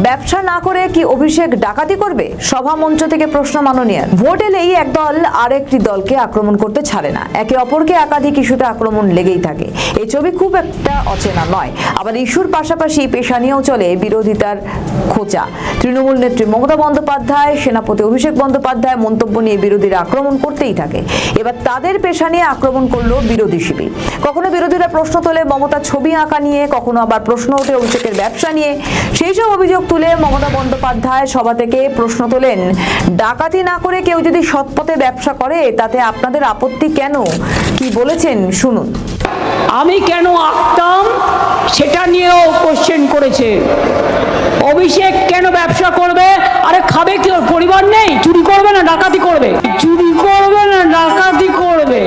ব্যবসা না করে কি অভিষেক ডাকাতি করবে? সভা মঞ্চ থেকে প্রশ্ন মাননীয়ার। ভোট এলেই একদল আরেকটি দলকে আক্রমণ করতে ছাড়ে না, একে অপরকে একাধিক ইস্যুতে আক্রমণ লেগেই থাকে। এই ছবি খুব একটা অচেনা নয়। আবার ইস্যুর পাশাপাশি পেশা নিয়েও চলে বিরোধিতার খোঁচা। তৃণমূল নেত্রী মমতা বন্দ্যোপাধ্যায়, সেনাপতি অভিষেক বন্দ্যোপাধ্যায় মন্তব্য নিয়ে বিরোধীরা আক্রমণ করতেই থাকে। এবার তাদের পেশা নিয়ে আক্রমণ করলো বিরোধী শিবির। কখনো বিরোধীরা প্রশ্ন তোলে মমতার ছবি আঁকা নিয়ে, কখনো আবার প্রশ্ন ওঠে অভিষেকের ব্যবসা নিয়ে। সেই সব অভিযোগ তুলে মমতা বন্দ্যোপাধ্যায় সভা থেকে প্রশ্ন তোলেন, ডাকাতি না করে কেউ যদি সৎপথে ব্যবসা করে তাতে আপনাদের আপত্তি কেন? কি বলেছেন শুনুন। আমি কেন আঁকতাম সেটা নিয়েও কোশ্চেন করেছে। অভিষেক কেন ব্যবসা করবে? আরে খাবে কি? ওর পরিবার নেই? চুরি করবে না ডাকাতি করবে? চুরি করবে না ডাকাতি করবে,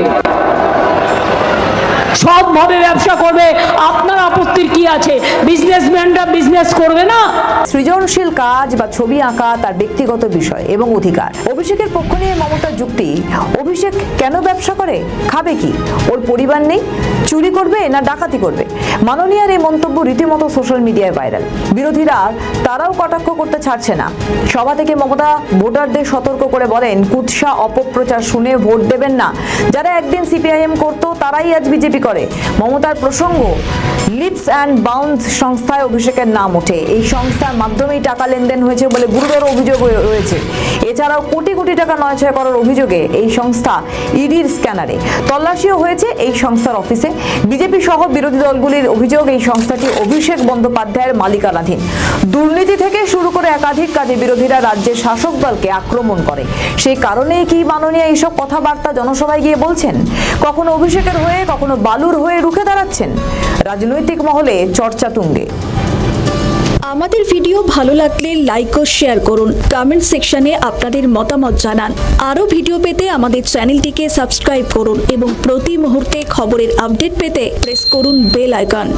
সবভাবে ব্যবসা করবে। আপনার আপত্তির কি আছে? বিজনেসম্যানরা বিজনেস করবে না? সৃজনশীল কাজ বা ছবি আঁকা তার ব্যক্তিগত বিষয় এবং অধিকার। অভিষেকের পক্ষ নিয়ে মমতার যুক্তি, অভিষেক কেন ব্যবসা করে? খাবে কি? ওর পরিবার নেই? চুরি করবে না ডাকাতি করবে? মাননীয়ার এই মন্তব্য রীতিমতো সোশ্যাল মিডিয়ায় ভাইরাল। বিরোধীরা তারাও কটাক্ষ করতে ছাড়ছে না। সভা থেকে মমতা ভোটারদের সতর্ক করে বলেন, কুৎসা অপপ্রচার শুনে ভোট দেবেন না। যারা একদিন সিপিআইএম করতো তারাই আজ বিজেপি করে। মমতার প্রসঙ্গ, লিপস অ্যান্ড বাউন্স সংস্থায় অভিষেকের নাম ওঠে। এই সংস্থার মাধ্যমেই টাকা লেনদেন হয়েছে বলে গুরুতর অভিযোগ রয়েছে। এছাড়াও কোটি কোটি টাকা নয়ছয় করার অভিযোগে এই সংস্থা ইডির স্ক্যানারে তল্লাশিও হয়েছে এই সংস্থার অফিসে। বিজেপি সহ বিরোধী দলগুলির অভিযোগ, এই সংস্থাটি অভিষেক বন্দ্যোপাধ্যায়ের মালিকানাধীন। দুর্নীতি থেকে শুরু করে একাধিক কাজে বিরোধীরা রাজ্যের শাসক দলকে আক্রমণ করে। সেই কারণেই কি মাননীয় এইসব কথাবার্তা জনসভায় গিয়ে বলছেন? কখনো অভিষেকের হয়ে, কখনো বালুর হয়ে রুখে দাঁড়াচ্ছেন। রাজনৈতিক মহলে চর্চা তুঙ্গে। আমাদের ভিডিও ভালো লাগলে লাইক ও শেয়ার করুন। কমেন্ট সেকশনে আপনাদের মতামত জানান। আরও ভিডিও পেতে আমাদের চ্যানেলটিকে সাবস্ক্রাইব করুন এবং প্রতি মুহূর্তে খবরের আপডেট পেতে প্রেস করুন বেল আইকন।